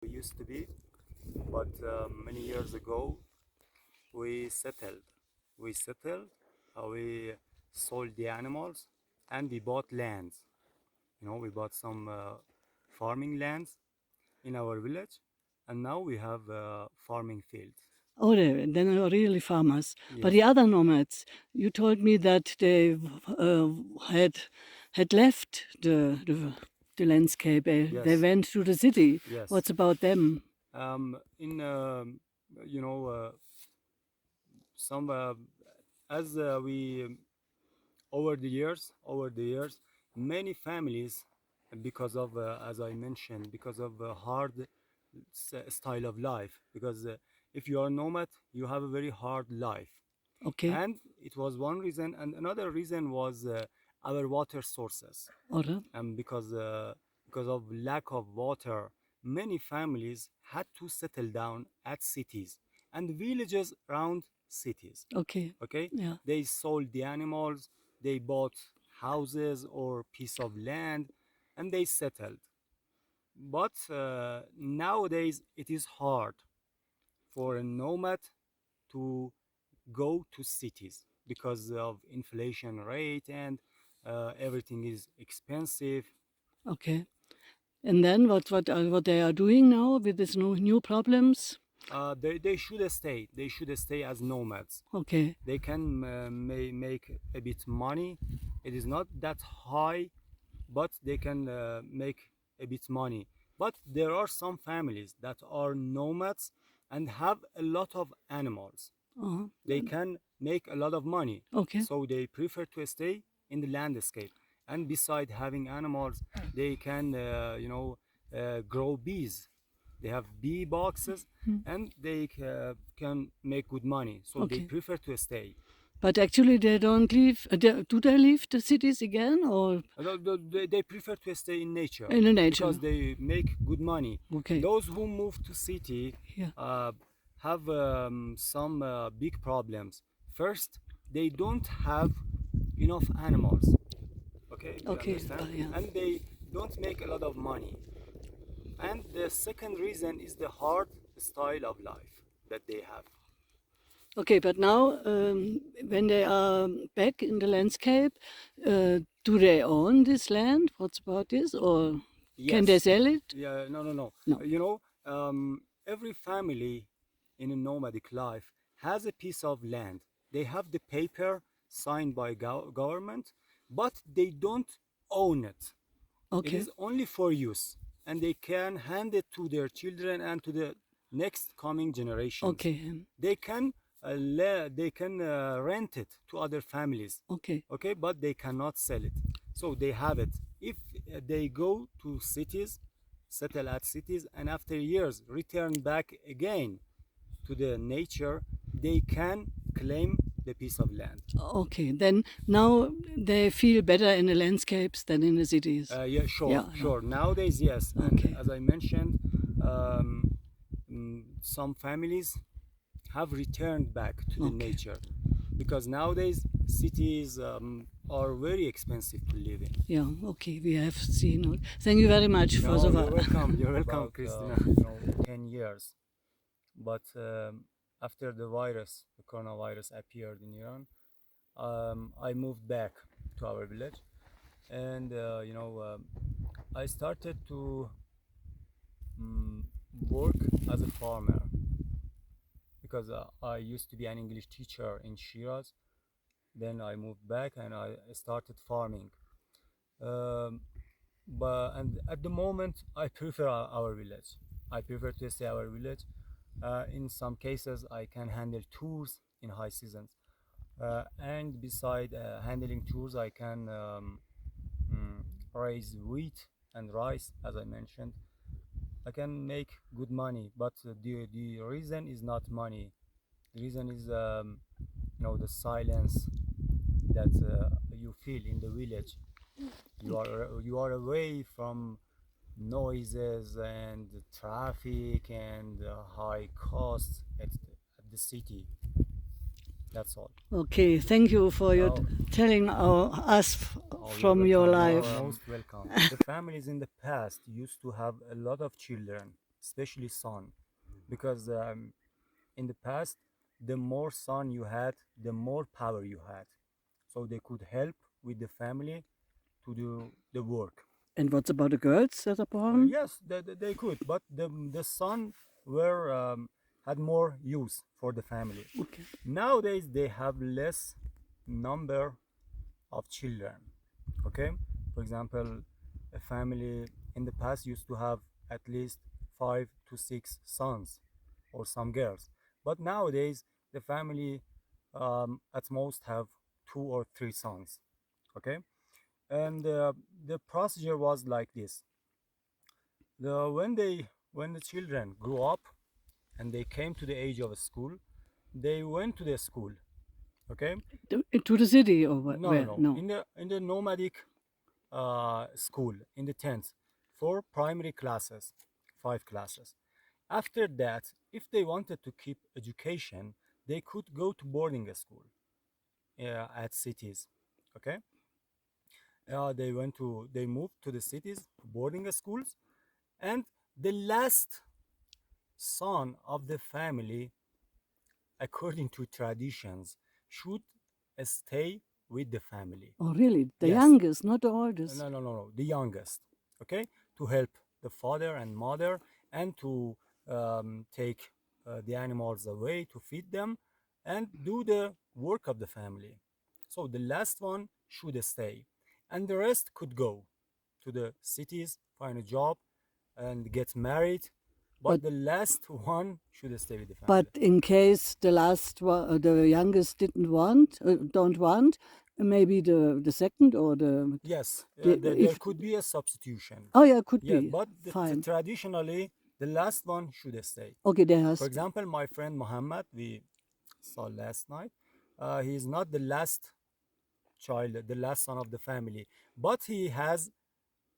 We used to be, but many years ago we settled. We settled, we sold the animals, and we bought lands. We bought some farming lands in our village, and now we have farming fields. Oh, then they are really farmers. But Yes, the other nomads, you told me that they uh, had left the landscape. They yes, went to the city. yes. What's about them? In you know some as we over the years, many families, because of as I mentioned, because of hard style of life. Because if you are nomad, you have a very hard life, Okay, and it was one reason, and another reason was our water sources. oder? And because of lack of water, many families had to settle down at cities and villages around cities. Okay, Okay, yeah. they sold the animals, they bought houses or piece of land, and they settled. But nowadays it is hard for a nomad to go to cities because of inflation rate, and everything is expensive. Okay. And then what they are doing now with these new problems? They should stay. They should stay as nomads. Okay, They can make a bit money. It is not that high, but they can make a bit money. But there are some families that are nomads and have a lot of animals. uh-huh. They can make a lot of money, Okay, so they prefer to stay in the landscape. And beside having animals, they can grow bees. They have bee boxes, mm, and they can make good money, so they okay. prefer to stay. But actually, they don't leave. Do they leave the cities again, or They prefer to stay in nature in the nature? because they make good money. Okay, Those who move to city yeah. have some big problems. First, they don't have enough animals. Okay, you Okay, understand? yeah. And they don't make a lot of money. And the second reason is the hard style of life that they have. Okay, but now when they are back in the landscape, do they own this land? What's about this, or can they Yes. sell it? Yeah, no, no, no. No. Every family in a nomadic life has a piece of land. They have the paper signed by government, but they don't own it. It Okay, is only for use, and they can hand it to their children and to the next coming generations. okay, They can rent it to other families, okay, okay, but they cannot sell it. So they have it. If they go to cities, settle at cities, and after years return back again to the nature, they can claim the piece of land. okay. Then now they feel better in the landscapes than in the cities. Yeah, sure, Yeah, yeah. sure. Nowadays, yes. And Okay, as I mentioned, some families have returned back to the okay. nature because nowadays cities are very expensive to live in. Yeah, okay. We have seen it. Thank you very much for No, so you're far. welcome. You're welcome, About Christina. 10 years. But after the virus, the coronavirus appeared in Iran, I moved back to our village, and I started to work as a farmer because I used to be an English teacher in Shiraz. Then I moved back and I started farming. Um, and at the moment, I prefer our village. I prefer to stay our village. In some cases, I can handle tours in high seasons. And beside handling tours, I can raise wheat and rice, as I mentioned. I can make good money, but the reason is not money. The reason is the silence that you feel in the village. You are away from noises and traffic and high costs at the city. That's all. Okay, thank you for your Oh, telling us you're from your welcome. You life. are most welcome. The families in the past used to have a lot of children, especially son, because in the past, the more son you had, the more power you had. So they could help with the family to do the work. And what's about the girls that are born? Yes, they could, but the son were had more use for the family. Okay. Nowadays they have less number of children. Okay, for example, a family in the past used to have at least 5 to 6 sons or some girls, but nowadays the family at most have 2 or 3 sons. Okay, and the procedure was like this: when the children grew up and they came to the age of a school, they went to the school. Okay, To the city or no, no, where? no, No. in the nomadic school in the 10th for primary classes, 5 classes. After that, if they wanted to keep education, they could go to boarding school at cities. Okay, they moved to the cities, boarding schools, and the last son of the family, according to traditions, should stay with the family. Oh, really? The Yes. youngest, not the oldest. No, no, no, no. The youngest. Okay, to help the father and mother and to take the animals away to feed them and do the work of the family. So the last one should stay, and the rest could go to the cities, find a job, and get married. But But the last one should stay with the but family. in case the youngest don't want, maybe the second or Yes, there if could be a substitution. oh yeah, could Yes, be but fine. traditionally, the last one should stay. Okay, there For has example, my friend Muhammad, we saw last night, he is not the last child, the last son of the family, but he has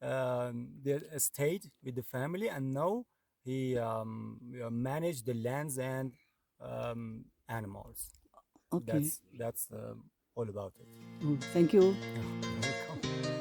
the estate with the family, and now he managed the lands and animals. okay. That's all about it. Oh, thank you. You're welcome.